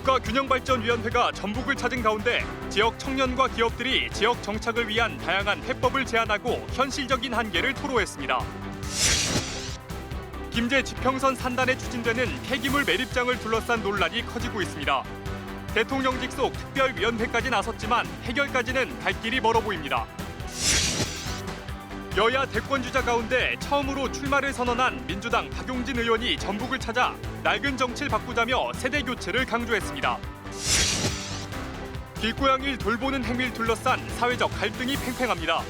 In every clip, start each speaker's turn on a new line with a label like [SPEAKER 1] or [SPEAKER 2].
[SPEAKER 1] 국가균형발전위원회가 전북을 찾은 가운데 지역 청년과 기업들이 지역 정착을 위한 다양한 해법을 제안하고 현실적인 한계를 토로했습니다. 김제 지평선 산단에 추진되는 폐기물 매립장을 둘러싼 논란이 커지고 있습니다. 대통령직 속 특별위원회까지 나섰지만 해결까지는 갈 길이 멀어 보입니다. 여야 대권주자 가운데 처음으로 출마를 선언한 민주당 박용진 의원이 전북을 찾아 낡은 정치를 바꾸자며 세대 교체를 강조했습니다. 길고양이를 돌보는 행위를 둘러싼 사회적 갈등이 팽팽합니다.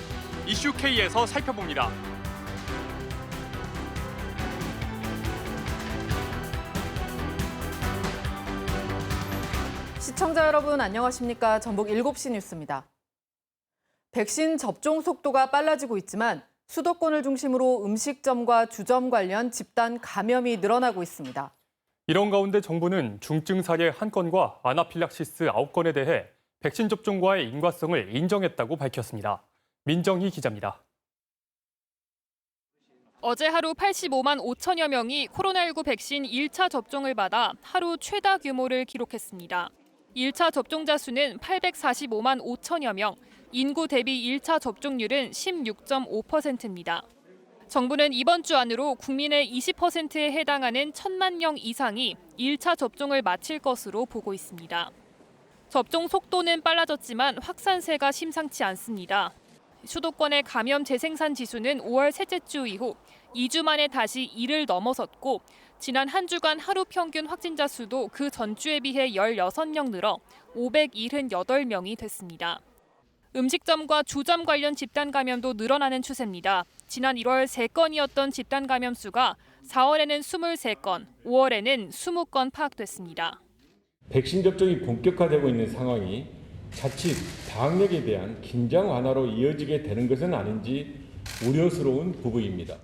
[SPEAKER 1] 이슈 K에서 살펴봅니다.
[SPEAKER 2] 시청자 여러분 안녕하십니까? 전북 7시 뉴스입니다. 백신 접종 속도가 빨라지고 있지만 수도권을 중심으로 음식점과 주점 관련 집단 감염이 늘어나고 있습니다.
[SPEAKER 3] 이런 가운데 정부는 중증 사례 1건과 아나필락시스 9건에 대해 백신 접종과의 인과성을 인정했다고 밝혔습니다. 민정희 기자입니다.
[SPEAKER 4] 어제 하루 85만 5천여 명이 코로나19 백신 1차 접종을 받아 하루 최다 규모를 기록했습니다. 1차 접종자 수는 845만 5천여 명, 인구 대비 1차 접종률은 16.5%입니다. 정부는 이번 주 안으로 국민의 20%에 해당하는 1,000만 명 이상이 1차 접종을 마칠 것으로 보고 있습니다. 접종 속도는 빨라졌지만 확산세가 심상치 않습니다. 수도권의 감염 재생산 지수는 5월 셋째 주 이후 2주 만에 다시 1을 넘어섰고 지난 한 주간 하루 평균 확진자 수도 그 전주에 비해 16명 늘어 578명이 됐습니다. 음식점과 주점 관련 집단 감염도 늘어나는 추세입니다. 지난 1월 3건이었던 집단 감염 수가 4월에는 23건, 5월에는 20건 파악됐습니다.
[SPEAKER 5] 백신 접종이 본격화되고 있는 상황이 자칫 방역에 대한 긴장 완화로 이어지게 되는 것은 아닌지 우려스러운 부분입니다.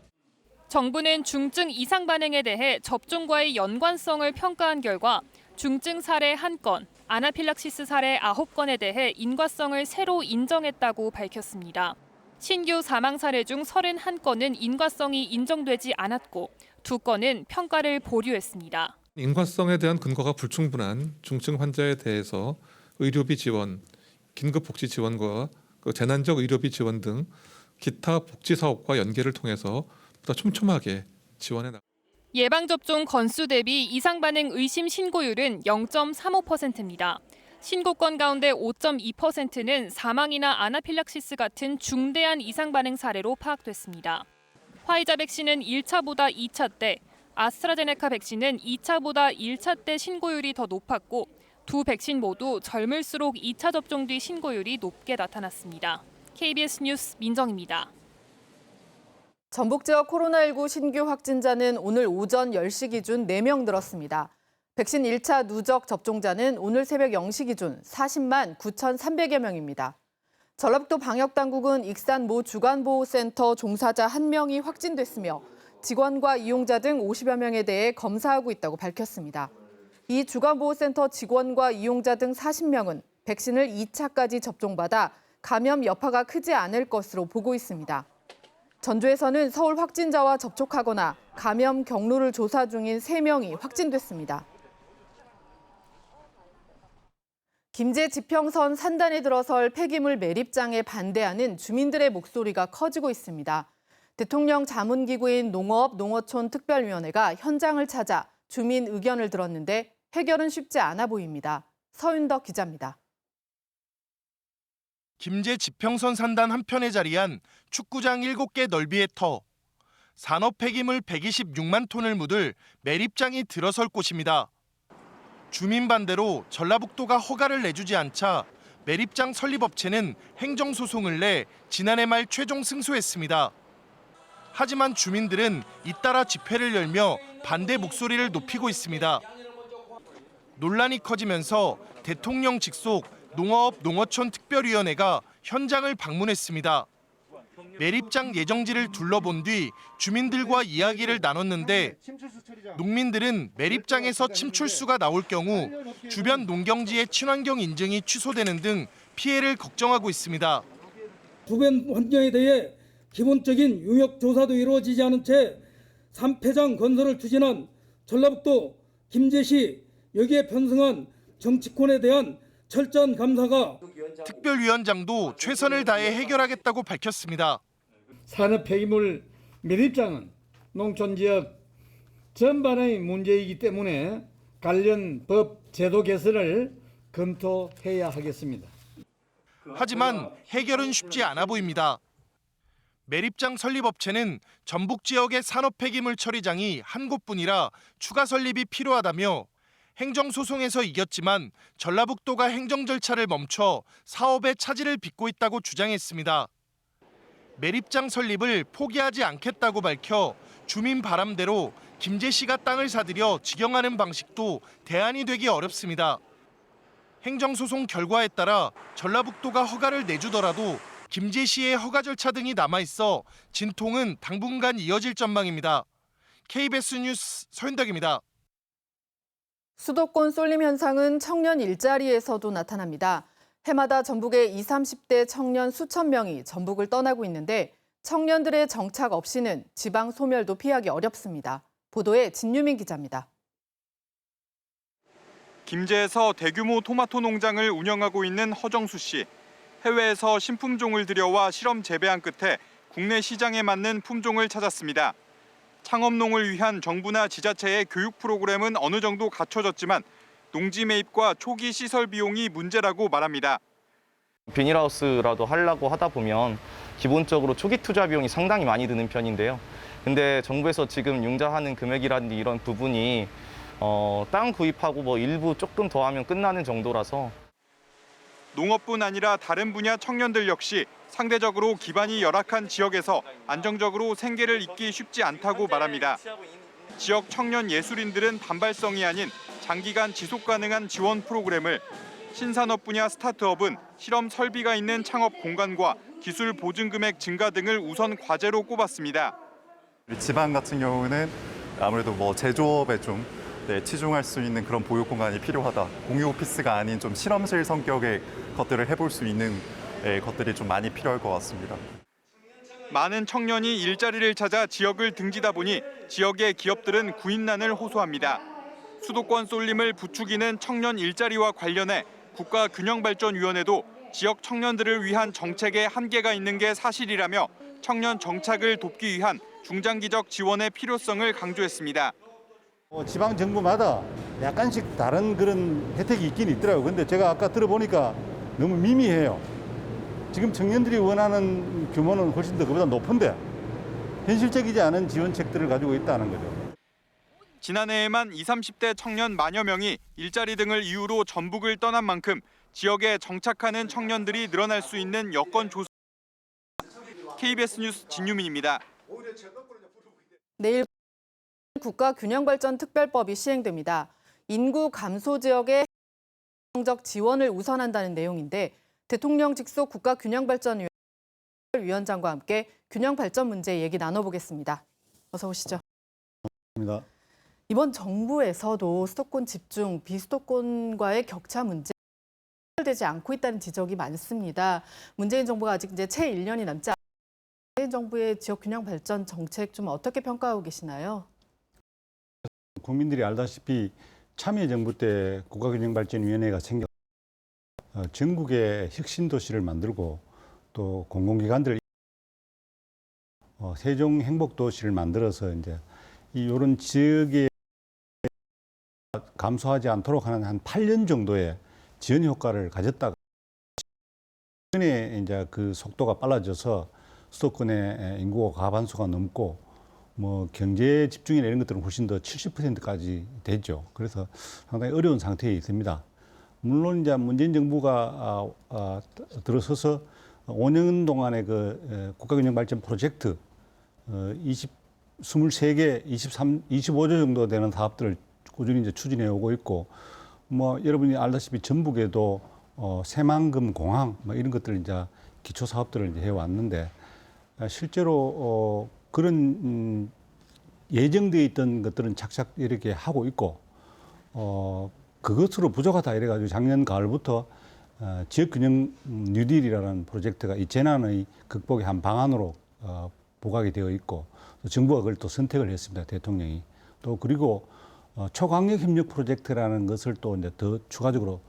[SPEAKER 4] 정부는 중증 이상 반응에 대해 접종과의 연관성을 평가한 결과 중증 사례 1건, 아나필락시스 사례 9건에 대해 인과성을 새로 인정했다고 밝혔습니다. 신규 사망 사례 중 31건은 인과성이 인정되지 않았고 2건은 평가를 보류했습니다.
[SPEAKER 6] 인과성에 대한 근거가 불충분한 중증 환자에 대해서 의료비 지원, 긴급복지 지원과 재난적 의료비 지원 등 기타 복지 사업과 연계를 통해서 보다 촘촘하게 지원해 나갑니다.
[SPEAKER 4] 예방접종 건수 대비 이상 반응 의심 신고율은 0.35%입니다. 신고 건 가운데 5.2%는 사망이나 아나필락시스 같은 중대한 이상 반응 사례로 파악됐습니다. 화이자 백신은 1차보다 2차 때, 아스트라제네카 백신은 2차보다 1차 때 신고율이 더 높았고 두 백신 모두 젊을수록 2차 접종 뒤 신고율이 높게 나타났습니다. KBS 뉴스 민정입니다.
[SPEAKER 2] 전북 지역 코로나19 신규 확진자는 오늘 오전 10시 기준 4명 늘었습니다. 백신 1차 누적 접종자는 오늘 새벽 0시 기준 40만 9,300여 명입니다. 전라북도 방역당국은 익산 모 주간보호센터 종사자 1명이 확진됐으며 직원과 이용자 등 50여 명에 대해 검사하고 있다고 밝혔습니다. 이 주간보호센터 직원과 이용자 등 40명은 백신을 2차까지 접종받아 감염 여파가 크지 않을 것으로 보고 있습니다. 전주에서는 서울 확진자와 접촉하거나 감염 경로를 조사 중인 3명이 확진됐습니다. 김제 지평선 산단에 들어설 폐기물 매립장에 반대하는 주민들의 목소리가 커지고 있습니다. 대통령 자문기구인 농어업 농어촌 특별위원회가 현장을 찾아 주민 의견을 들었는데 해결은 쉽지 않아 보입니다. 서윤덕 기자입니다.
[SPEAKER 7] 김제 지평선 산단 한편에 자리한 축구장 7개 넓이의 터. 산업 폐기물 126만 톤을 묻을 매립장이 들어설 곳입니다. 주민 반대로 전라북도가 허가를 내주지 않자 매립장 설립업체는 행정소송을 내 지난해 말 최종 승소했습니다. 하지만 주민들은 잇따라 집회를 열며 반대 목소리를 높이고 있습니다. 논란이 커지면서 대통령 직속 농어업 농어촌 특별위원회가 현장을 방문했습니다. 매립장 예정지를 둘러본 뒤 주민들과 이야기를 나눴는데 농민들은 매립장에서 침출수가 나올 경우 주변 농경지의 친환경 인증이 취소되는 등 피해를 걱정하고 있습니다.
[SPEAKER 8] 주변 환경에 대해 기본적인 용역 조사도 이루어지지 않은 채 3폐장 건설을 추진한 전라북도 김제시 여기에 편성한 정치권에 대한 철저한 감사가
[SPEAKER 7] 특별위원장도 최선을 다해 해결하겠다고 밝혔습니다.
[SPEAKER 8] 산업 폐기물 매립장은 농촌지역 전반의 문제이기 때문에 관련 법 제도 개선을 검토해야 하겠습니다.
[SPEAKER 7] 하지만 해결은 쉽지 않아 보입니다. 매립장 설립업체는 전북 지역의 산업 폐기물 처리장이 한 곳뿐이라 추가 설립이 필요하다며 행정소송에서 이겼지만 전라북도가 행정 절차를 멈춰 사업의 차질을 빚고 있다고 주장했습니다. 매립장 설립을 포기하지 않겠다고 밝혀 주민 바람대로 김제시가 땅을 사들여 직영하는 방식도 대안이 되기 어렵습니다. 행정소송 결과에 따라 전라북도가 허가를 내주더라도 김제시의 허가 절차 등이 남아있어 진통은 당분간 이어질 전망입니다. KBS 뉴스 서윤덕입니다.
[SPEAKER 2] 수도권 쏠림 현상은 청년 일자리에서도 나타납니다. 해마다 전북의 20, 30대 청년 수천 명이 전북을 떠나고 있는데 청년들의 정착 없이는 지방 소멸도 피하기 어렵습니다. 보도에 진유민 기자입니다.
[SPEAKER 1] 김제에서 대규모 토마토 농장을 운영하고 있는 허정수 씨. 해외에서 신품종을 들여와 실험 재배한 끝에 국내 시장에 맞는 품종을 찾았습니다. 창업농을 위한 정부나 지자체의 교육 프로그램은 어느 정도 갖춰졌지만 농지 매입과 초기 시설 비용이 문제라고 말합니다.
[SPEAKER 9] 비닐하우스라도 하려고 하다 보면 기본적으로 초기 투자 비용이 상당히 많이 드는 편인데요. 근데 정부에서 지금 융자하는 금액이라든지 이런 부분이 땅 구입하고 뭐 일부 조금 더 하면 끝나는 정도라서.
[SPEAKER 1] 농업뿐 아니라 다른 분야 청년들 역시 상대적으로 기반이 열악한 지역에서 안정적으로 생계를 잇기 쉽지 않다고 말합니다. 지역 청년 예술인들은 단발성이 아닌 장기간 지속 가능한 지원 프로그램을, 신산업 분야 스타트업은 실험 설비가 있는 창업 공간과 기술 보증 금액 증가 등을 우선 과제로 꼽았습니다.
[SPEAKER 10] 지방 같은 경우는 아무래도 뭐 제조업에 좀 치중할 수 있는 그런 보육 공간이 필요하다. 공유 오피스가 아닌 좀 실험실 성격의 것들을 해볼 수 있는 것들이 좀 많이 필요할 것 같습니다.
[SPEAKER 1] 많은 청년이 일자리를 찾아 지역을 등지다 보니 지역의 기업들은 구인난을 호소합니다. 수도권 쏠림을 부추기는 청년 일자리와 관련해 국가균형발전위원회도 지역 청년들을 위한 정책에 한계가 있는 게 사실이라며 청년 정착을 돕기 위한 중장기적 지원의 필요성을 강조했습니다.
[SPEAKER 11] 지방 정부마다 약간씩 다른 그런 혜택이 있긴 있더라고요. 근데 제가 아까 들어보니까 너무 미미해요. 지금 청년들이 원하는 규모는 훨씬 더 그보다 높은데 현실적이지 않은 지원책들을 가지고 있다는 거죠.
[SPEAKER 1] 지난해에만 20, 30대 청년 만여 명이 일자리 등을 이유로 전북을 떠난 만큼 지역에 정착하는 청년들이 늘어날 수 있는 여건 조성. KBS 뉴스 진유민입니다.
[SPEAKER 2] 내일 국가균형발전특별법이 시행됩니다. 인구 감소 지역의 행정적 지원을 우선한다는 내용인데 대통령 직속 국가균형발전위원장과 함께 균형발전 문제 얘기 나눠보겠습니다. 어서 오시죠. 이번 정부에서도 수도권 집중, 비수도권과의 격차 문제 해결되지 않고 있다는 지적이 많습니다. 문재인 정부가 아직 이제 채 1년이 남지 않은 문재인 정부의 지역 균형 발전 정책 좀 어떻게 평가하고 계시나요?
[SPEAKER 11] 국민들이 알다시피 참여정부 때 국가균형발전위원회가 생겨 전국의 혁신도시를 만들고 또 공공기관들 세종 행복도시를 만들어서 이제 이런 지역에 감소하지 않도록 하는 한 8년 정도의 지원 효과를 가졌다가 최근에 이제 그 속도가 빨라져서 수도권의 인구가 과반수가 넘고 뭐 경제 집중이나 이런 것들은 훨씬 더 70%까지 되죠. 그래서 상당히 어려운 상태에 있습니다. 물론 이제 문재인 정부가 들어서서 5년 동안의 그 국가균형발전 프로젝트 23개, 25조 정도 되는 사업들을 꾸준히 이제 추진해 오고 있고, 뭐 여러분이 알다시피 전북에도 새만금 공항 뭐 이런 것들 이제 기초 사업들을 이제 해왔는데 실제로 그런 예정되어 있던 것들은 착착 이렇게 하고 있고 그것으로 부족하다 이래가지고 작년 가을부터 지역균형 뉴딜이라는 프로젝트가 이 재난의 극복의 한 방안으로 부각이 되어 있고 정부가 그걸 또 선택을 했습니다. 대통령이. 또 그리고 초강력 협력 프로젝트라는 것을 또 이제 더 추가적으로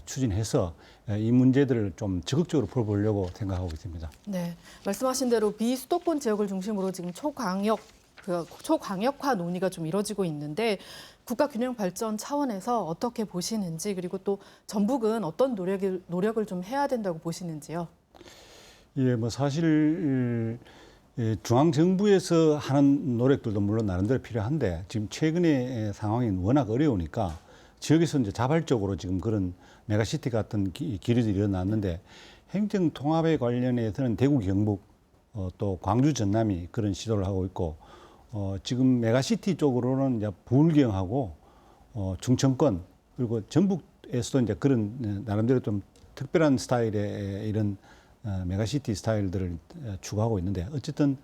[SPEAKER 11] 추진해서 이 문제들을 좀 적극적으로 풀어보려고 생각하고 있습니다.
[SPEAKER 2] 네, 말씀하신 대로 비수도권 지역을 중심으로 지금 초광역화 논의가 좀 이뤄지고 있는데 국가 균형 발전 차원에서 어떻게 보시는지, 그리고 또 전북은 어떤 노력을 좀 해야 된다고 보시는지요?
[SPEAKER 11] 예, 뭐 사실 중앙 정부에서 하는 노력들도 물론 나름대로 필요한데 지금 최근의 상황이 워낙 어려우니까 지역에서 이제 자발적으로 지금 그런 메가시티 같은 기류들이 일어났는데 행정 통합에 관련해서는 대구 경북 또 광주 전남이 그런 시도를 하고 있고 지금 메가시티 쪽으로는 이제 부울경하고 충청권 그리고 전북에서도 이제 그런 나름대로 좀 특별한 스타일의 이런 메가시티 스타일들을 추구하고 있는데 어쨌든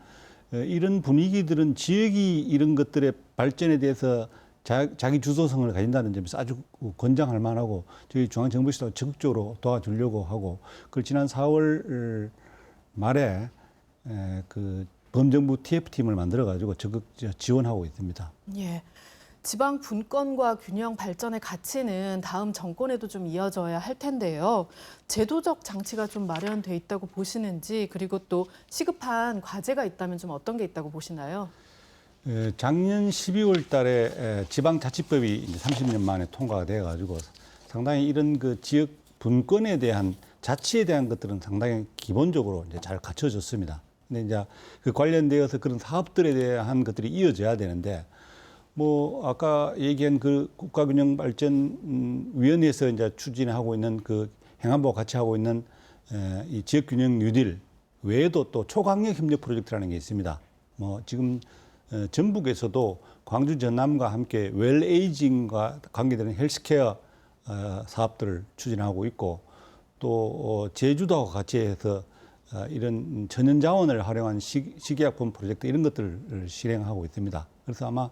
[SPEAKER 11] 이런 분위기들은 지역이 이런 것들의 발전에 대해서 자기 주도성을 가진다는 점에서 아주 권장할 만하고 저희 중앙정부에서도 적극적으로 도와주려고 하고 그걸 지난 4월 말에 그 범정부 TF팀을 만들어가지고 적극 지원하고 있습니다.
[SPEAKER 2] 예. 지방 분권과 균형 발전의 가치는 다음 정권에도 좀 이어져야 할 텐데요. 제도적 장치가 좀 마련돼 있다고 보시는지, 그리고 또 시급한 과제가 있다면 좀 어떤 게 있다고 보시나요?
[SPEAKER 11] 작년 12월 달에 지방자치법이 이제 30년 만에 통과가 돼가지고 상당히 이런 그 지역 분권에 대한 자치에 대한 것들은 상당히 기본적으로 이제 잘 갖춰졌습니다. 근데 이제 그 관련되어서 그런 사업들에 대한 것들이 이어져야 되는데 뭐 아까 얘기한 그 국가균형발전위원회에서 이제 추진하고 있는 그 행안부와 같이 하고 있는 이 지역균형 뉴딜 외에도 또 초강력 협력 프로젝트라는 게 있습니다. 뭐 지금 전북에서도 광주 전남과 함께 웰에이징과 관계되는 헬스케어 사업들을 추진하고 있고 또 제주도와 같이 해서 이런 천연자원을 활용한 식이약품 프로젝트 이런 것들을 실행하고 있습니다. 그래서 아마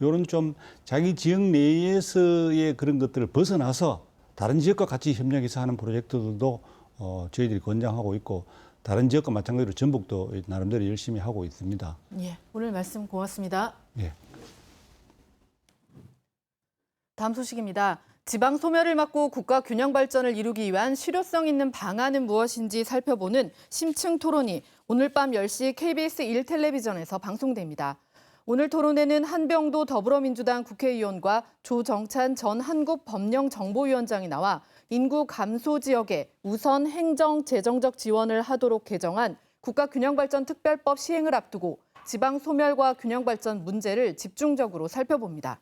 [SPEAKER 11] 이런 좀 자기 지역 내에서의 그런 것들을 벗어나서 다른 지역과 같이 협력해서 하는 프로젝트들도 저희들이 권장하고 있고 다른 지역과 마찬가지로 전북도 나름대로 열심히 하고 있습니다.
[SPEAKER 2] 예, 오늘 말씀 고맙습니다.
[SPEAKER 11] 예.
[SPEAKER 2] 다음 소식입니다. 지방 소멸을 막고 국가 균형 발전을 이루기 위한 실효성 있는 방안은 무엇인지 살펴보는 심층 토론이 오늘 밤 10시 KBS 1텔레비전에서 방송됩니다. 오늘 토론회는 한병도 더불어민주당 국회의원과 조정찬 전 한국법령정보위원장이 나와 인구 감소 지역에 우선 행정, 재정적 지원을 하도록 개정한 국가균형발전특별법 시행을 앞두고 지방 소멸과 균형발전 문제를 집중적으로 살펴봅니다.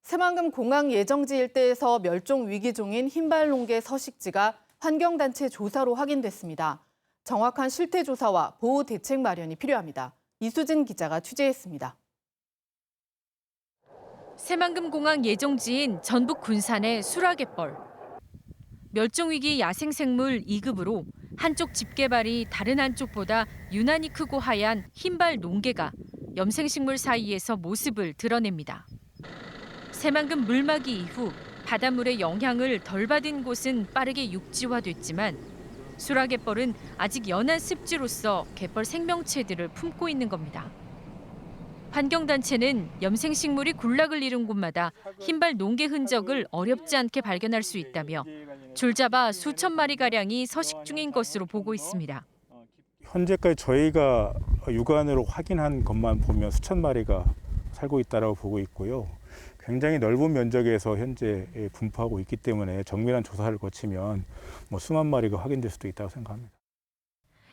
[SPEAKER 2] 새만금 공항 예정지 일대에서 멸종 위기 중인 흰발농개 서식지가 환경단체 조사로 확인됐습니다. 정확한 실태 조사와 보호 대책 마련이 필요합니다. 이수진 기자가 취재했습니다.
[SPEAKER 12] 새만금 공항 예정지인 전북 군산의 수라갯벌. 멸종위기 야생생물 2급으로 한쪽 집게발이 다른 한쪽보다 유난히 크고 하얀 흰발 농개가 염생식물 사이에서 모습을 드러냅니다. 새만금 물막이 이후 바닷물의 영향을 덜 받은 곳은 빠르게 육지화됐지만 수라갯벌은 아직 연한 습지로서 갯벌 생명체들을 품고 있는 겁니다. 환경단체는 염생식물이 군락을 이룬 곳마다 흰발 농개 흔적을 어렵지 않게 발견할 수 있다며 줄잡아 수천 마리가량이 서식 중인 것으로 보고 있습니다.
[SPEAKER 13] 현재까지 저희가 육안으로 확인한 것만 보면 수천 마리가 살고 있다고 보고 있고요. 굉장히 넓은 면적에서 현재 분포하고 있기 때문에 정밀한 조사를 거치면 수만 마리가 확인될 수도 있다고 생각합니다.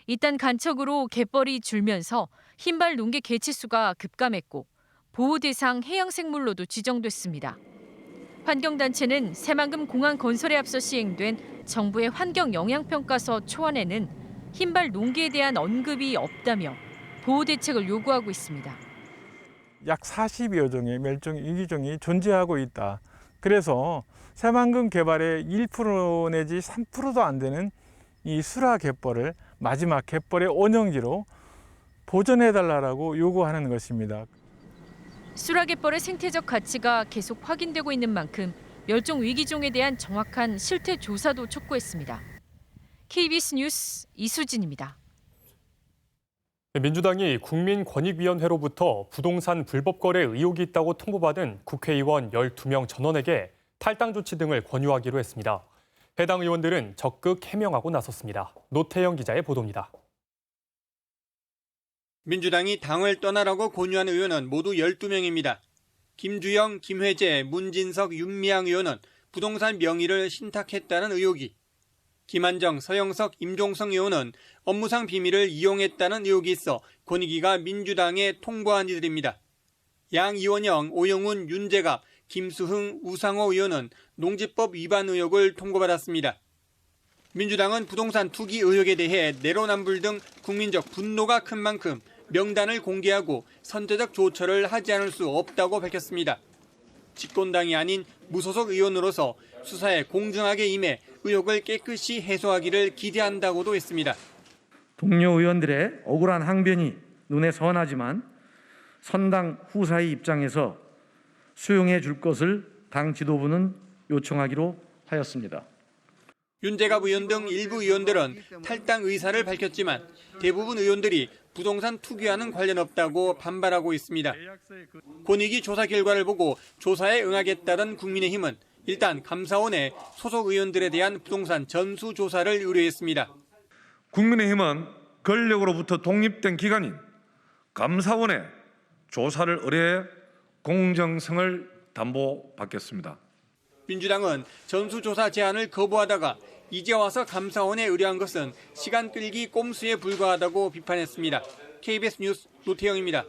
[SPEAKER 12] 이딴 간척으로 갯벌이 줄면서 흰발 농개 개체수가 급감했고 보호 대상 해양생물로도 지정됐습니다. 환경단체는 새만금 공항 건설에 앞서 시행된 정부의 환경영향평가서 초안에는 흰발 농개에 대한 언급이 없다며 보호 대책을 요구하고 있습니다.
[SPEAKER 14] 약 40여 종의 멸종 위기종이 존재하고 있다. 그래서 새만금 개발의 1% 내지 3%도 안 되는 이 수라 갯벌을 마지막 갯벌의 원형지로 보존해달라고 요구하는 것입니다.
[SPEAKER 12] 수라 갯벌의 생태적 가치가 계속 확인되고 있는 만큼 멸종 위기종에 대한 정확한 실태 조사도 촉구했습니다. KBS 뉴스 이수진입니다.
[SPEAKER 3] 민주당이 국민권익위원회로부터 부동산 불법 거래 의혹이 있다고 통보받은 국회의원 12명 전원에게 탈당 조치 등을 권유하기로 했습니다. 해당 의원들은 적극 해명하고 나섰습니다. 노태영 기자의 보도입니다.
[SPEAKER 15] 민주당이 당을 떠나라고 권유한 의원은 모두 12명입니다. 김주영, 김회재, 문진석, 윤미향 의원은 부동산 명의를 신탁했다는 의혹이, 김한정, 서영석, 임종성 의원은 업무상 비밀을 이용했다는 의혹이 있어 권익위가 민주당에 통보한 이들입니다. 양이원영, 오영훈, 윤재갑, 김수흥, 우상호 의원은 농지법 위반 의혹을 통보받았습니다. 민주당은 부동산 투기 의혹에 대해 내로남불 등 국민적 분노가 큰 만큼 명단을 공개하고 선제적 조처를 하지 않을 수 없다고 밝혔습니다. 집권당이 아닌 무소속 의원으로서 수사에 공정하게 임해 의혹을 깨끗이 해소하기를 기대한다고도 했습니다.
[SPEAKER 16] 동료 의원들의 억울한 항변이 눈에 선하지만 선당 후사의 입장에서 수용해 줄 것을 당 지도부는 요청하기로 하였습니다.
[SPEAKER 15] 윤재갑 의원 등 일부 의원들은 탈당 의사를 밝혔지만 대부분 의원들이 부동산 투기와는 관련 없다고 반발하고 있습니다. 권익위 조사 결과를 보고 조사에 응하겠다던 국민의힘은 일단 감사원에 소속 의원들에 대한 부동산 전수조사를 의뢰했습니다.
[SPEAKER 17] 국민의힘은 권력으로부터 독립된 기관인 감사원에 조사를 의뢰해 공정성을 담보받겠습니다.
[SPEAKER 15] 민주당은 전수조사 제안을 거부하다가 이제 와서 감사원에 의뢰한 것은 시간 끌기 꼼수에 불과하다고 비판했습니다. KBS 뉴스 노태영입니다.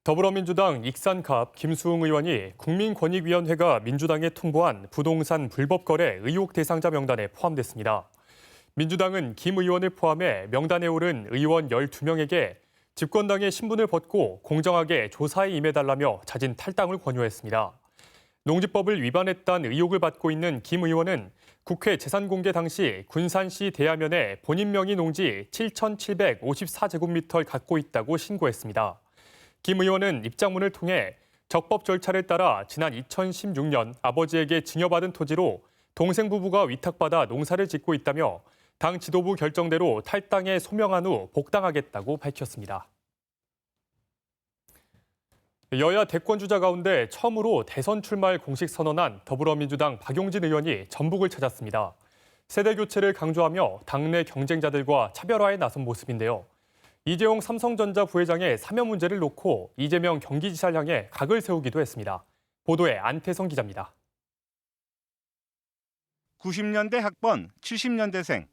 [SPEAKER 3] 더불어민주당 익산갑 김수흥 의원이 국민권익위원회가 민주당에 통보한 부동산 불법 거래 의혹 대상자 명단에 포함됐습니다. 민주당은 김 의원을 포함해 명단에 오른 의원 12명에게 집권당의 신분을 벗고 공정하게 조사에 임해달라며 자진 탈당을 권유했습니다. 농지법을 위반했다는 의혹을 받고 있는 김 의원은 국회 재산공개 당시 군산시 대야면에 본인 명의 농지 7,754제곱미터를 갖고 있다고 신고했습니다. 김 의원은 입장문을 통해 적법 절차를 따라 지난 2016년 아버지에게 증여받은 토지로 동생 부부가 위탁받아 농사를 짓고 있다며 당 지도부 결정대로 탈당에 소명한 후 복당하겠다고 밝혔습니다. 여야 대권주자 가운데 처음으로 대선 출마를 공식 선언한 더불어민주당 박용진 의원이 전북을 찾았습니다. 세대 교체를 강조하며 당내 경쟁자들과 차별화에 나선 모습인데요. 이재용 삼성전자 부회장의 사면 문제를 놓고 이재명 경기지사를 향해 각을 세우기도 했습니다. 보도에 안태성 기자입니다.
[SPEAKER 18] 90년대 학번 70년대생,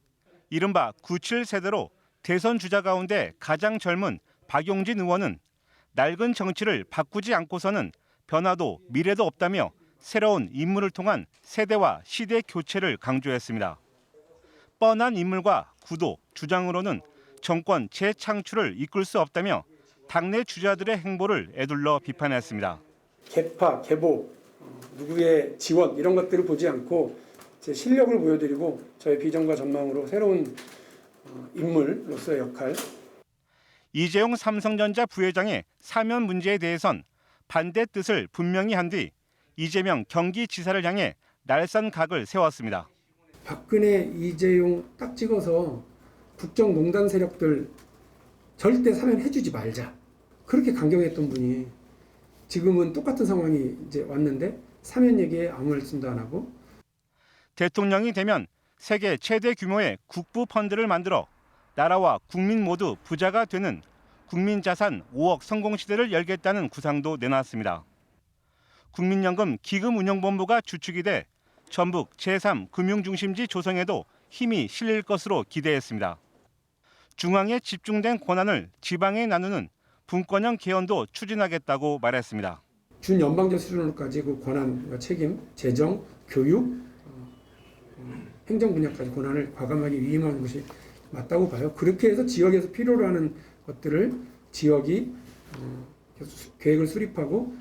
[SPEAKER 18] 이른바 97세대로 대선 주자 가운데 가장 젊은 박용진 의원은 낡은 정치를 바꾸지 않고서는 변화도 미래도 없다며 새로운 인물을 통한 세대와 시대 교체를 강조했습니다. 뻔한 인물과 구도, 주장으로는 정권 재창출을 이끌 수 없다며 당내 주자들의 행보를 에둘러 비판했습니다.
[SPEAKER 19] 개파, 개보, 누구의 지원 이런 것들을 보지 않고 제 실력을 보여드리고 저의 비전과 전망으로 새로운 인물로서의 역할.
[SPEAKER 18] 이재용 삼성전자 부회장의 사면 문제에 대해선 반대 뜻을 분명히 한 뒤 이재명 경기지사를 향해 날선 각을 세웠습니다.
[SPEAKER 19] 박근혜, 이재용 딱 찍어서 국정농단 세력들 절대 사면해주지 말자. 그렇게 강경했던 분이 지금은 똑같은 상황이 이제 왔는데 사면 얘기에 아무 말씀도 안 하고.
[SPEAKER 18] 대통령이 되면 세계 최대 규모의 국부 펀드를 만들어 나라와 국민 모두 부자가 되는 국민자산 5억 성공시대를 열겠다는 구상도 내놨습니다. 국민연금 기금운용본부가 주축이 돼 전북 제3금융중심지 조성에도 힘이 실릴 것으로 기대했습니다. 중앙에 집중된 권한을 지방에 나누는 분권형 개헌도 추진하겠다고 말했습니다.
[SPEAKER 19] 준연방제 수준으로까지 그 권한과 책임, 재정, 교육, 행정 분야까지 권한을 과감하게 위임하는 것이 맞다고 봐요. 그렇게 해서 지역에서 필요로 하는 것들을 지역이 계획을 수립하고.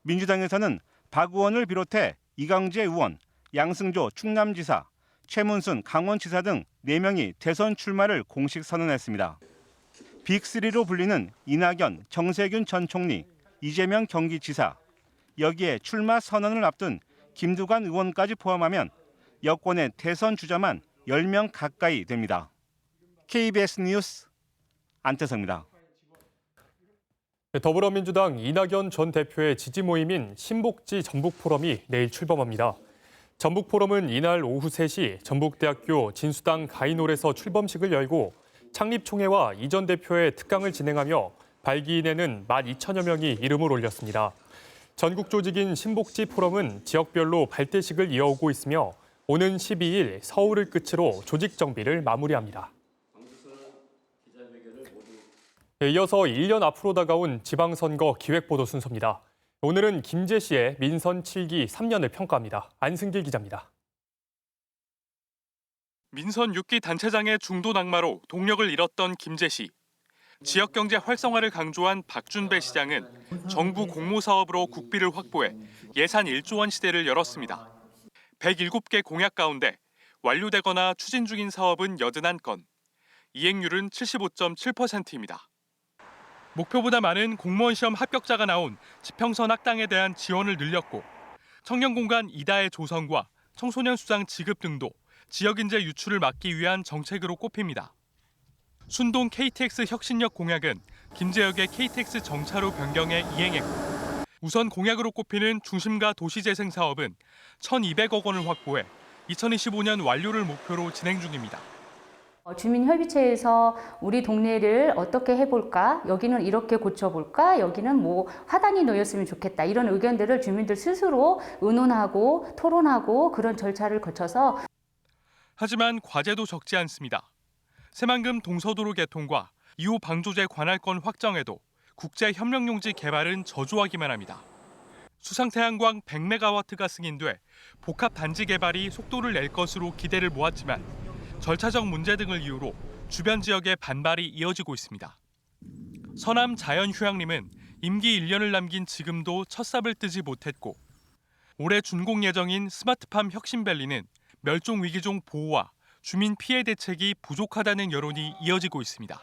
[SPEAKER 18] 민주당에서는 박 의원을 비롯해 이강재 의원, 양승조 충남지사, 최문순 강원지사 등 4명이 대선 출마를 공식 선언했습니다. 빅3로 불리는 이낙연, 정세균 전 총리, 이재명 경기지사, 여기에 출마 선언을 앞둔 김두관 의원까지 포함하면 여권의 대선 주자만 10명 가까이 됩니다. KBS 뉴스 안태성입니다.
[SPEAKER 3] 더불어민주당 이낙연 전 대표의 지지 모임인 신복지 전북포럼이 내일 출범합니다. 전북포럼은 이날 오후 3시 전북대학교 진수당 가인홀에서 출범식을 열고 창립총회와 이 전 대표의 특강을 진행하며 발기인에는 12,000여 명이 이름을 올렸습니다. 전국 조직인 신복지 포럼은 지역별로 발대식을 이어오고 있으며 오는 12일 서울을 끝으로 조직 정비를 마무리합니다. 이어서 1년 앞으로 다가온 지방선거 기획보도 순서입니다. 오늘은 김제시의 민선 7기 3년을 평가합니다. 안승길 기자입니다.
[SPEAKER 20] 민선 6기 단체장의 중도 낙마로 동력을 잃었던 김제시. 지역경제 활성화를 강조한 박준배 시장은 정부 공모사업으로 국비를 확보해 예산 1조 원 시대를 열었습니다. 107개 공약 가운데 완료되거나 추진 중인 사업은 81건, 이행률은 75.7%입니다. 목표보다 많은 공무원 시험 합격자가 나온 지평선 학당에 대한 지원을 늘렸고 청년공간 이다의 조성과 청소년 수당 지급 등도 지역인재 유출을 막기 위한 정책으로 꼽힙니다. 순동 KTX 혁신역 공약은 김제역의 KTX 정차로 변경에 이행했고 우선 공약으로 꼽히는 중심가 도시재생 사업은 1,200억 원을 확보해 2025년 완료를 목표로 진행 중입니다.
[SPEAKER 21] 주민협의체에서 우리 동네를 어떻게 해볼까? 여기는 이렇게 고쳐볼까? 여기는 뭐 화단이 놓였으면 좋겠다. 이런 의견들을 주민들 스스로 의논하고 토론하고 그런 절차를 거쳐서
[SPEAKER 20] 하지만 과제도 적지 않습니다. 새만금 동서도로 개통과 2호 방조제 관할권 확정에도 국제 협력용지 개발은 저조하기만 합니다. 수상태양광 100메가와트가 승인돼 복합 단지 개발이 속도를 낼 것으로 기대를 모았지만 절차적 문제 등을 이유로 주변 지역의 반발이 이어지고 있습니다. 서남 자연휴양림은 임기 1년을 남긴 지금도 첫 삽을 뜨지 못했고 올해 준공 예정인 스마트팜 혁신밸리는 멸종 위기종 보호와 주민 피해 대책이 부족하다는 여론이 이어지고 있습니다.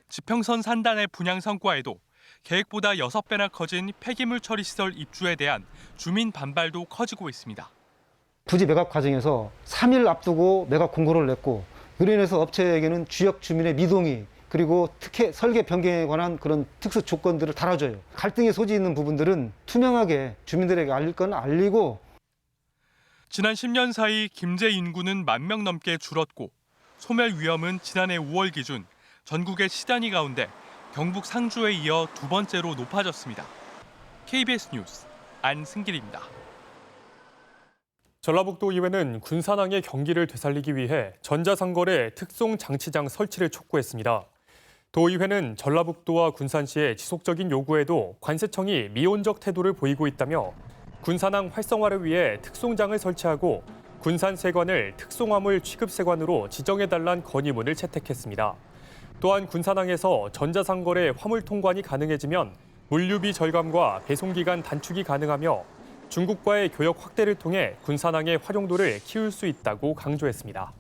[SPEAKER 20] 지평선 산단의 분양 성과에도 계획보다 6배나 커진 폐기물 처리 시설 입주에 대한 주민 반발도 커지고 있습니다.
[SPEAKER 22] 부지 매각 과정에서 3일 앞두고 매각 공고를 냈고 그로 인해서 업체에게는 지역 주민의 미동의 그리고 특혜 설계 변경에 관한 그런 특수 조건들을 달아줘요. 갈등의 소지 있는 부분들은 투명하게 주민들에게 알릴 건 알리고.
[SPEAKER 20] 지난 10년 사이 김제 인구는 10,000명 넘게 줄었고 소멸 위험은 지난해 5월 기준 전국의 10단위 가운데 경북 상주에 이어 두 번째로 높아졌습니다. KBS 뉴스 안승길입니다.
[SPEAKER 3] 전라북도 의회는 군산항의 경기를 되살리기 위해 전자상거래 특송장치장 설치를 촉구했습니다. 도의회는 전라북도와 군산시의 지속적인 요구에도 관세청이 미온적 태도를 보이고 있다며 군산항 활성화를 위해 특송장을 설치하고 군산세관을 특송화물 취급세관으로 지정해달란 건의문을 채택했습니다. 또한 군산항에서 전자상거래 화물 통관이 가능해지면 물류비 절감과 배송기간 단축이 가능하며 중국과의 교역 확대를 통해 군산항의 활용도를 키울 수 있다고 강조했습니다.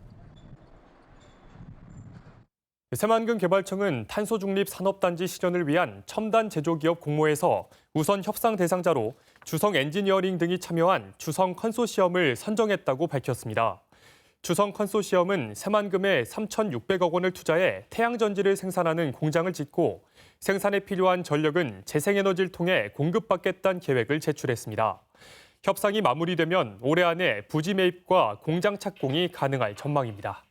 [SPEAKER 3] 새만금 개발청은 탄소중립 산업단지 실현을 위한 첨단 제조기업 공모에서 우선 협상 대상자로 주성 엔지니어링 등이 참여한 주성 컨소시엄을 선정했다고 밝혔습니다. 주성 컨소시엄은 새만금에 3,600억 원을 투자해 태양전지를 생산하는 공장을 짓고 생산에 필요한 전력은 재생에너지를 통해 공급받겠다는 계획을 제출했습니다. 협상이 마무리되면 올해 안에 부지 매입과 공장 착공이 가능할 전망입니다.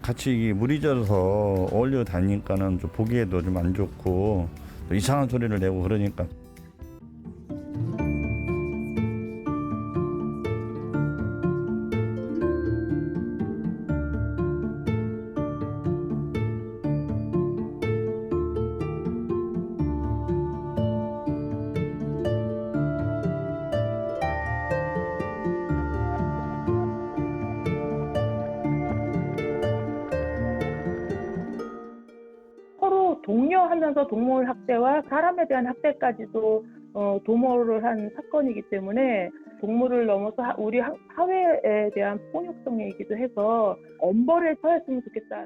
[SPEAKER 23] 같이 물이 젖어서 어울려 다니니까는 좀 보기에도 좀 안 좋고 또 이상한 소리를 내고 그러니까.
[SPEAKER 4] 독려하면서 동물 학대와 사람에 대한 학대까지도 도모를 한 사건이기 때문에 동물을 넘어서 우리 사회에 대한 폭력성이기도 해서 엄벌에 처했으면 좋겠다.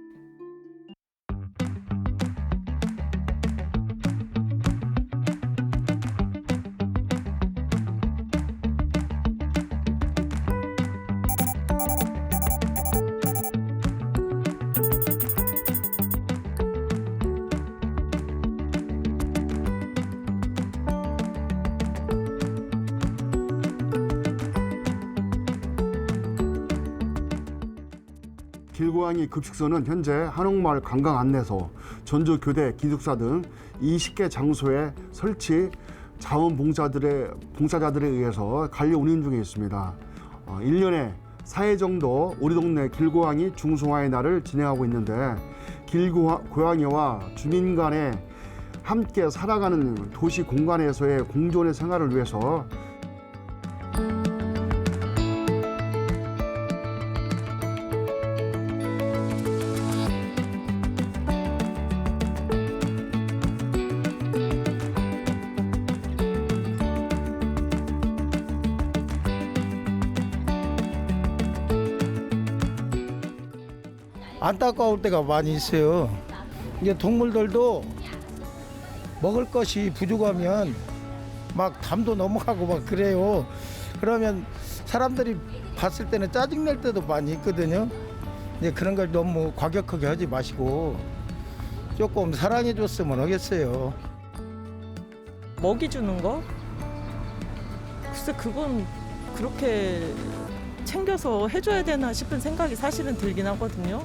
[SPEAKER 5] 길고양이 급식소는 현재 한옥마을 관광안내소, 전주교대, 기숙사 등 20개 장소에 설치 자원봉사자들에 의해서 관리 운영 중에 있습니다. 1년에 4회 정도 우리 동네 길고양이 중성화의 날을 진행하고 있는데 길고양이와 주민 간에 함께 살아가는 도시 공간에서의 공존의 생활을 위해서
[SPEAKER 6] 안타까울 때가 많이 있어요. 이제 동물들도 먹을 것이 부족하면 막 담도 넘어가고 막 그래요. 그러면 사람들이 봤을 때는 짜증낼 때도 많이 있거든요. 이제 그런 걸 너무 과격하게 하지 마시고 조금 사랑해 줬으면 하겠어요.
[SPEAKER 24] 먹이 주는 거? 글쎄 그건 그렇게 챙겨서 해줘야 되나 싶은 생각이 사실은 들긴 하거든요.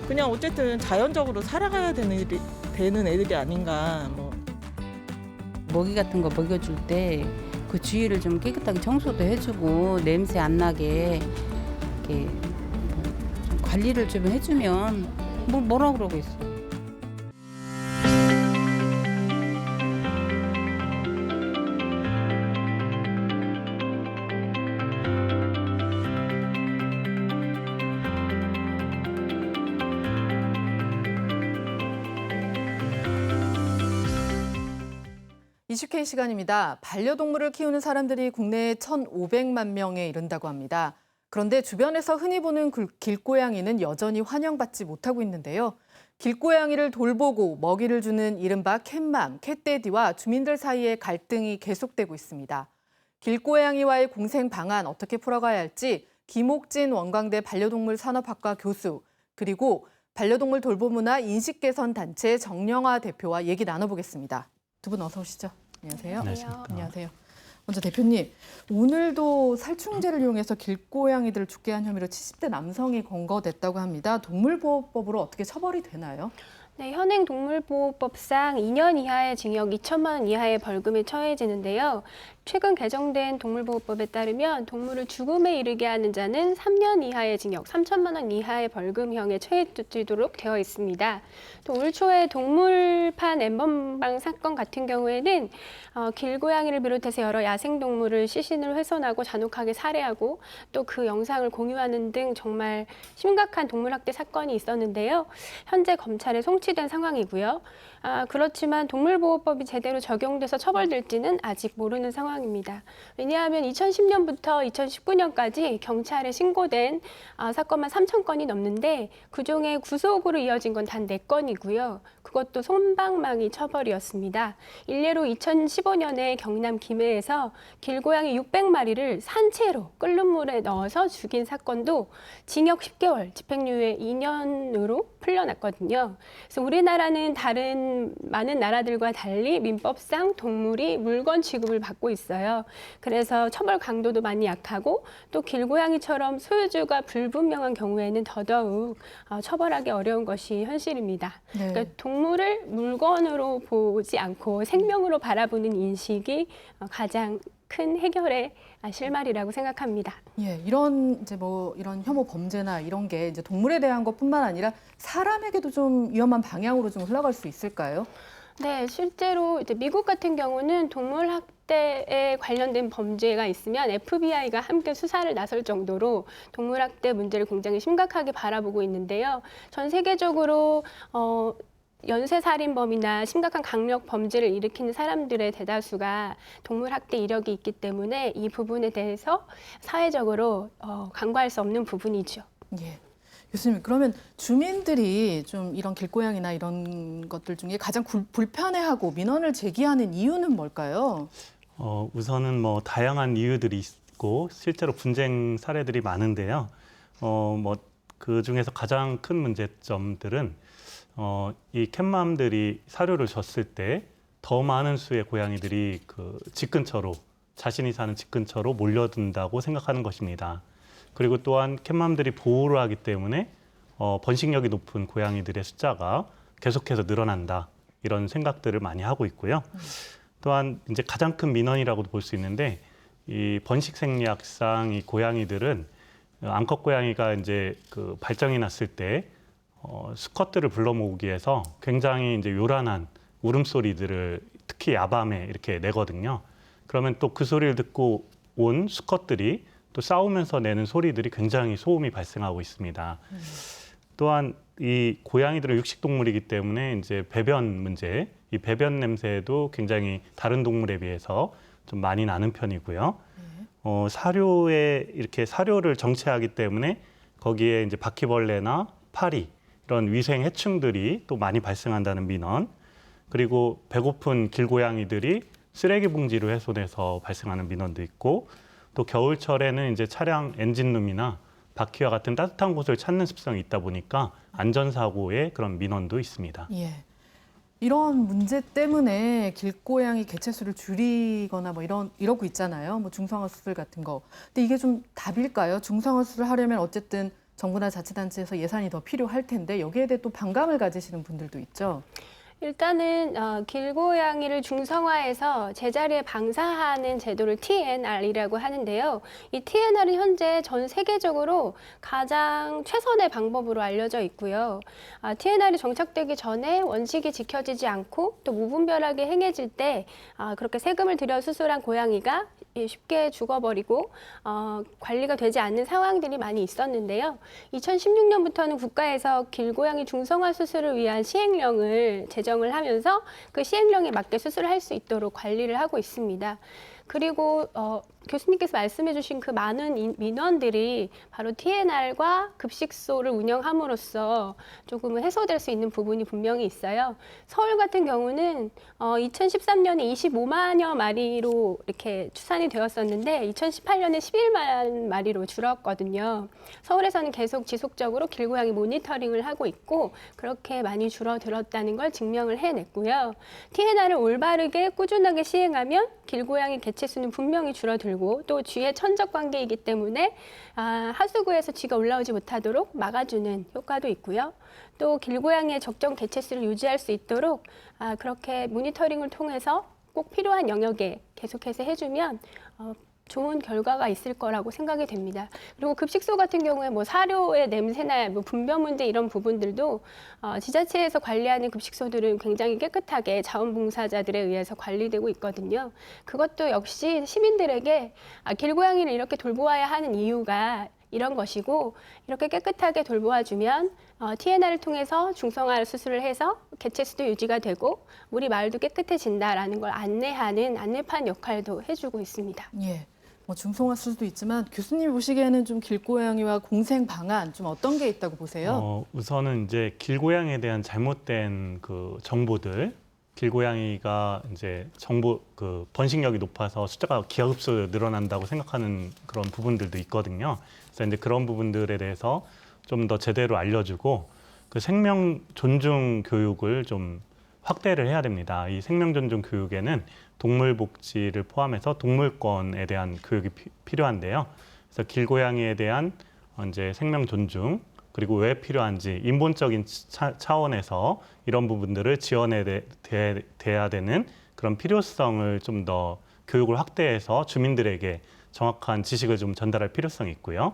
[SPEAKER 24] 그냥 어쨌든 자연적으로 살아가야 되는 애들이 아닌가.
[SPEAKER 25] 먹이 같은 거 먹여줄 때 그 주위를 좀 깨끗하게 청소도 해주고 냄새 안 나게 이렇게 좀 관리를 좀 해주면 뭐라 그러겠어.
[SPEAKER 2] 이슈K 시간입니다. 반려동물을 키우는 사람들이 국내에 1,500만 명에 이른다고 합니다. 그런데 주변에서 흔히 보는 길고양이는 여전히 환영받지 못하고 있는데요. 길고양이를 돌보고 먹이를 주는 이른바 캣맘, 캣데디와 주민들 사이의 갈등이 계속되고 있습니다. 길고양이와의 공생 방안 어떻게 풀어가야 할지 김옥진 원광대 반려동물 산업학과 교수 그리고 반려동물 돌봄문화 인식개선단체 정영화 대표와 얘기 나눠보겠습니다. 두 분 어서 오시죠. 안녕하세요. 안녕하세요. 먼저 대표님, 오늘도 살충제를 이용해서 길고양이들을 죽게 한 혐의로 70대 남성이 검거됐다고 합니다. 동물보호법으로 어떻게 처벌이 되나요?
[SPEAKER 26] 네, 현행 동물보호법상 2년 이하의 징역 2천만 원 이하의 벌금에 처해지는데요. 최근 개정된 동물보호법에 따르면 동물을 죽음에 이르게 하는 자는 3년 이하의 징역 3천만 원 이하의 벌금형에 처해지도록 되어 있습니다. 또 올 초에 동물판 엠번방 사건 같은 경우에는 길고양이를 비롯해서 여러 야생동물을 시신을 훼손하고 잔혹하게 살해하고 또 그 영상을 공유하는 등 정말 심각한 동물학대 사건이 있었는데요. 현재 검찰에 송치된 상황이고요. 그렇지만 동물보호법이 제대로 적용돼서 처벌될지는 아직 모르는 상황입니다. 왜냐하면 2010년부터 2019년까지 경찰에 신고된 사건만 3,000건이 넘는데 그중에 구속으로 이어진 건 단 4건이고요. 그것도 솜방망이 처벌이었습니다. 일례로 2015년에 경남 김해에서 길고양이 600마리를 산채로 끓는 물에 넣어서 죽인 사건도 징역 10개월, 집행유예 2년으로 풀려났거든요. 그래서 우리나라는 다른 많은 나라들과 달리 민법상 동물이 물건 취급을 받고 있어요. 그래서 처벌 강도도 많이 약하고 또 길고양이처럼 소유주가 불분명한 경우에는 더더욱 처벌하기 어려운 것이 현실입니다.
[SPEAKER 2] 네.
[SPEAKER 26] 그러니까 동물을 물건으로 보지 않고 생명으로 바라보는 인식이 가장 큰 해결의 실마리라고 생각합니다.
[SPEAKER 2] 예, 이런 혐오 범죄나 이런 게 이제 동물에 대한 것뿐만 아니라 사람에게도 좀 위험한 방향으로 좀 흘러갈 수 있을까요?
[SPEAKER 26] 네, 실제로 이제 미국 같은 경우는 동물 학대에 관련된 범죄가 있으면 FBI가 함께 수사를 나설 정도로 동물 학대 문제를 굉장히 심각하게 바라보고 있는데요. 전 세계적으로 연쇄살인범이나 심각한 강력 범죄를 일으키는 사람들의 대다수가 동물학대 이력이 있기 때문에 이 부분에 대해서 사회적으로 간과할 수 없는 부분이죠.
[SPEAKER 2] 예. 교수님, 그러면 주민들이 좀 이런 길고양이나 이런 것들 중에 가장 불편해하고 민원을 제기하는 이유는 뭘까요?
[SPEAKER 1] 우선은 뭐 다양한 이유들이 있고 실제로 분쟁 사례들이 많은데요. 그 중에서 가장 큰 문제점들은 이 캣맘들이 사료를 줬을 때 더 많은 수의 고양이들이 그 집 근처로, 자신이 사는 집 근처로 몰려든다고 생각하는 것입니다. 그리고 또한 캣맘들이 보호를 하기 때문에 번식력이 높은 고양이들의 숫자가 계속해서 늘어난다, 이런 생각들을 많이 하고 있고요. 또한 이제 가장 큰 민원이라고도 볼 수 있는데, 이 번식 생리학상 이 고양이들은 암컷 고양이가 이제 그 발정이 났을 때 수컷들을 불러 모으기 위해서 굉장히 이제 요란한 울음소리들을 특히 야밤에 이렇게 내거든요. 그러면 또 그 소리를 듣고 온 수컷들이 또 싸우면서 내는 소리들이 굉장히 소음이 발생하고 있습니다. 또한 이 고양이들은 육식동물이기 때문에 이제 배변 문제, 이 배변 냄새도 굉장히 다른 동물에 비해서 좀 많이 나는 편이고요. 사료에 이렇게 사료를 정체하기 때문에 거기에 이제 바퀴벌레나 파리, 이런 위생 해충들이 또 많이 발생한다는 민원, 그리고 배고픈 길고양이들이 쓰레기 봉지를 훼손해서 발생하는 민원도 있고, 또 겨울철에는 이제 차량 엔진룸이나 바퀴와 같은 따뜻한 곳을 찾는 습성이 있다 보니까 안전사고의 그런 민원도 있습니다.
[SPEAKER 2] 예. 이런 문제 때문에 길고양이 개체수를 줄이거나 뭐 이러고 있잖아요. 뭐 중성화 수술 같은 거. 근데 이게 좀 답일까요? 중성화 수술을 하려면 어쨌든 정부나 자치단체에서 예산이 더 필요할 텐데 여기에 대해 또 반감을 가지시는 분들도 있죠.
[SPEAKER 26] 일단은 길고양이를 중성화해서 제자리에 방사하는 제도를 TNR이라고 하는데요. 이 TNR은 현재 전 세계적으로 가장 최선의 방법으로 알려져 있고요. TNR이 정착되기 전에 원식이 지켜지지 않고 또 무분별하게 행해질 때 그렇게 세금을 들여 수술한 고양이가 쉽게 죽어버리고 관리가 되지 않는 상황들이 많이 있었는데요. 2016년부터는 국가에서 길고양이 중성화 수술을 위한 시행령을 제정을 하면서 그 시행령에 맞게 수술을 할 수 있도록 관리를 하고 있습니다. 그리고 교수님께서 말씀해 주신 그 많은 민원들이 바로 TNR과 급식소를 운영함으로써 조금은 해소될 수 있는 부분이 분명히 있어요. 서울 같은 경우는 2013년에 25만여 마리로 이렇게 추산이 되었었는데 2018년에 11만 마리로 줄었거든요. 서울에서는 계속 지속적으로 길고양이 모니터링을 하고 있고 그렇게 많이 줄어들었다는 걸 증명을 해냈고요. TNR을 올바르게 꾸준하게 시행하면 길고양이 개체수는 분명히 줄어들고 또 쥐의 천적 관계이기 때문에 하수구에서 쥐가 올라오지 못하도록 막아주는 효과도 있고요. 또 길고양이의 적정 개체수를 유지할 수 있도록 그렇게 모니터링을 통해서 꼭 필요한 영역에 계속해서 해주면 좋은 결과가 있을 거라고 생각이 됩니다. 그리고 급식소 같은 경우에 뭐 사료의 냄새나 뭐 분변 문제 이런 부분들도 지자체에서 관리하는 급식소들은 굉장히 깨끗하게 자원봉사자들에 의해서 관리되고 있거든요. 그것도 역시 시민들에게 길고양이를 이렇게 돌보아야 하는 이유가 이런 것이고 이렇게 깨끗하게 돌보아주면 TNR을 통해서 중성화 수술을 해서 개체수도 유지가 되고 우리 마을도 깨끗해진다라는 걸 안내하는 안내판 역할도 해주고 있습니다.
[SPEAKER 2] 예. 뭐 중성화 수술도 있지만 교수님 보시기에는 좀 길고양이와 공생 방안 좀 어떤 게 있다고 보세요?
[SPEAKER 1] 우선은 이제 길고양이에 대한 잘못된 그 정보들, 길고양이가 이제 그 번식력이 높아서 숫자가 기하급수로 늘어난다고 생각하는 그런 부분들도 있거든요. 그래서 이제 그런 부분들에 대해서 좀 더 제대로 알려주고 그 생명 존중 교육을 좀 확대를 해야 됩니다. 이 생명 존중 교육에는 동물 복지를 포함해서 동물권에 대한 교육이 필요한데요. 그래서 길고양이에 대한 이제 생명 존중, 그리고 왜 필요한지 인본적인 차원에서 이런 부분들을 지원해야 되는 그런 필요성을 좀 더 교육을 확대해서 주민들에게 정확한 지식을 좀 전달할 필요성이 있고요.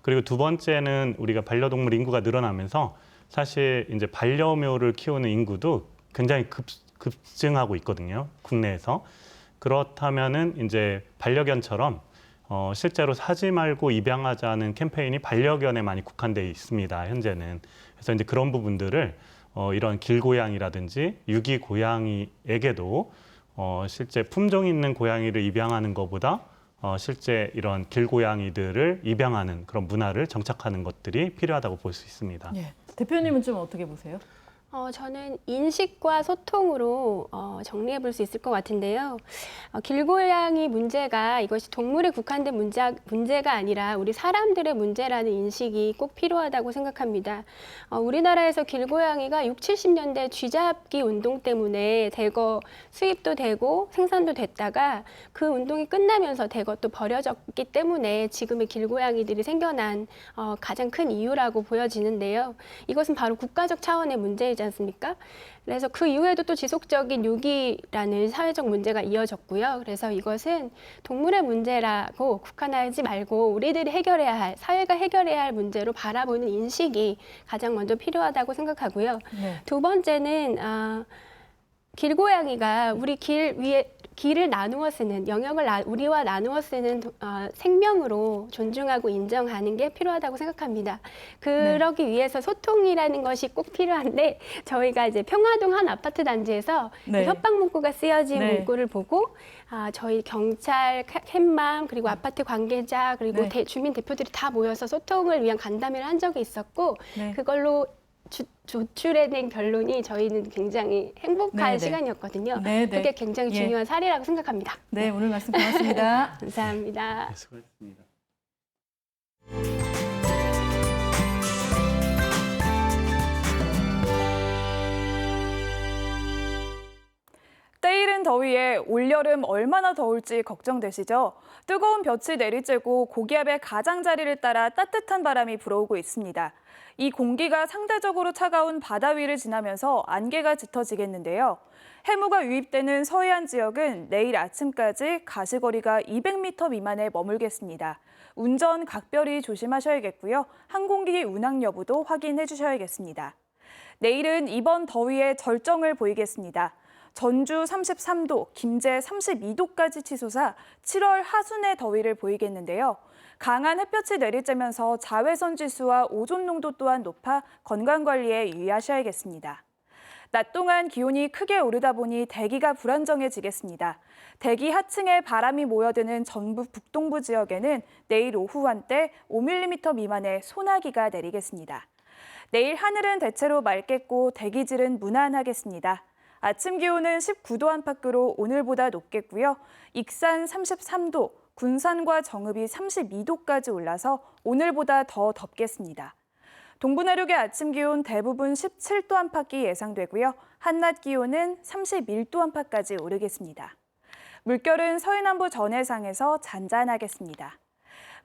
[SPEAKER 1] 그리고 두 번째는 우리가 반려동물 인구가 늘어나면서 사실 이제 반려묘를 키우는 인구도 굉장히 급증하고 있거든요, 국내에서. 그렇다면은 이제 반려견처럼 실제로 사지 말고 입양하자는 캠페인이 반려견에 많이 국한돼 있습니다, 현재는. 그래서 이제 그런 부분들을 이런 길고양이라든지 유기고양이에게도 실제 품종 있는 고양이를 입양하는 것보다 실제 이런 길고양이들을 입양하는 그런 문화를 정착하는 것들이 필요하다고 볼 수 있습니다.
[SPEAKER 2] 예. 대표님은 좀 어떻게 보세요?
[SPEAKER 26] 저는 인식과 소통으로 정리해 볼 수 있을 것 같은데요. 길고양이 문제가 이것이 동물에 국한된 문제가 아니라 우리 사람들의 문제라는 인식이 꼭 필요하다고 생각합니다. 우리나라에서 길고양이가 60, 70년대 쥐잡기 운동 때문에 대거 수입도 되고 생산도 됐다가 그 운동이 끝나면서 대거 또 버려졌기 때문에 지금의 길고양이들이 생겨난 가장 큰 이유라고 보여지는데요. 이것은 바로 국가적 차원의 문제이지 않습니까? 그래서 그 이후에도 또 지속적인 유기라는 사회적 문제가 이어졌고요. 그래서 이것은 동물의 문제라고 국한하지 말고 우리들이 해결해야 할, 사회가 해결해야 할 문제로 바라보는 인식이 가장 먼저 필요하다고 생각하고요.
[SPEAKER 2] 네.
[SPEAKER 26] 두 번째는 길고양이가 우리 길 위에 길을 나누어 쓰는, 영역을 우리와 나누어 쓰는 생명으로 존중하고 인정하는 게 필요하다고 생각합니다. 그러기 위해서 소통이라는 것이 꼭 필요한데 저희가 이제 평화동 한 아파트 단지에서
[SPEAKER 2] 네.
[SPEAKER 26] 협박 문구가 쓰여진
[SPEAKER 2] 네.
[SPEAKER 26] 문구를 보고 저희 경찰, 캔맘, 그리고 아파트 관계자, 그리고
[SPEAKER 2] 네.
[SPEAKER 26] 주민 대표들이 다 모여서 소통을 위한 간담회를 한 적이 있었고
[SPEAKER 2] 네.
[SPEAKER 26] 그걸로 조출해낸 결론이 저희는 굉장히 행복한
[SPEAKER 2] 네네.
[SPEAKER 26] 시간이었거든요.
[SPEAKER 2] 네네.
[SPEAKER 26] 그게 굉장히
[SPEAKER 2] 예.
[SPEAKER 26] 중요한 사례라고 생각합니다.
[SPEAKER 2] 네, 오늘 말씀 고맙습니다.
[SPEAKER 26] 감사합니다.
[SPEAKER 1] 수고하셨습니다.
[SPEAKER 7] 때이른 더위에 올여름 얼마나 더울지 걱정되시죠? 뜨거운 볕이 내리쬐고 고기압의 가장자리를 따라 따뜻한 바람이 불어오고 있습니다. 이 공기가 상대적으로 차가운 바다 위를 지나면서 안개가 짙어지겠는데요. 해무가 유입되는 서해안 지역은 내일 아침까지 가시거리가 200m 미만에 머물겠습니다. 운전 각별히 조심하셔야겠고요. 항공기 운항 여부도 확인해 주셔야겠습니다. 내일은 이번 더위에 절정을 보이겠습니다. 전주 33도, 김제 32도까지 치솟아 7월 하순의 더위를 보이겠는데요. 강한 햇볕이 내리쬐면서 자외선 지수와 오존 농도 또한 높아 건강관리에 유의하셔야겠습니다. 낮 동안 기온이 크게 오르다 보니 대기가 불안정해지겠습니다. 대기 하층에 바람이 모여드는 전북 북동부 지역에는 내일 오후 한때 5mm 미만의 소나기가 내리겠습니다. 내일 하늘은 대체로 맑겠고 대기질은 무난하겠습니다. 아침 기온은 19도 안팎으로 오늘보다 높겠고요. 익산 33도, 군산과 정읍이 32도까지 올라서 오늘보다 더 덥겠습니다. 동부 내륙의 아침 기온 대부분 17도 안팎이 예상되고요. 한낮 기온은 31도 안팎까지 오르겠습니다. 물결은 서해남부 전해상에서 잔잔하겠습니다.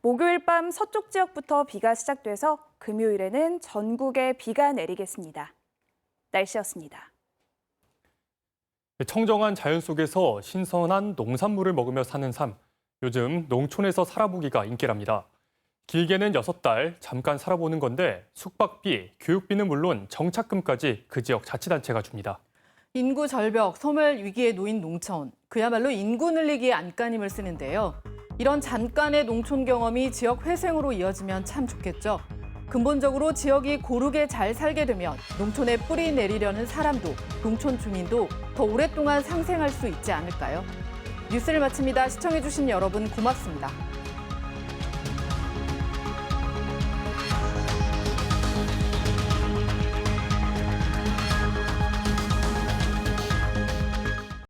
[SPEAKER 7] 목요일 밤 서쪽 지역부터 비가 시작돼서 금요일에는 전국에 비가 내리겠습니다. 날씨였습니다.
[SPEAKER 3] 청정한 자연 속에서 신선한 농산물을 먹으며 사는 삶. 요즘 농촌에서 살아보기가 인기랍니다. 길게는 6달 잠깐 살아보는 건데 숙박비, 교육비는 물론 정착금까지 그 지역 자치단체가 줍니다.
[SPEAKER 2] 인구 절벽, 소멸 위기에 놓인 농촌. 그야말로 인구 늘리기에 안간힘을 쓰는데요. 이런 잠깐의 농촌 경험이 지역 회생으로 이어지면 참 좋겠죠. 근본적으로 지역이 고르게 잘 살게 되면 농촌에 뿌리 내리려는 사람도, 농촌 주민도 더 오랫동안 상생할 수 있지 않을까요? 뉴스를 마칩니다. 시청해주신 여러분 고맙습니다.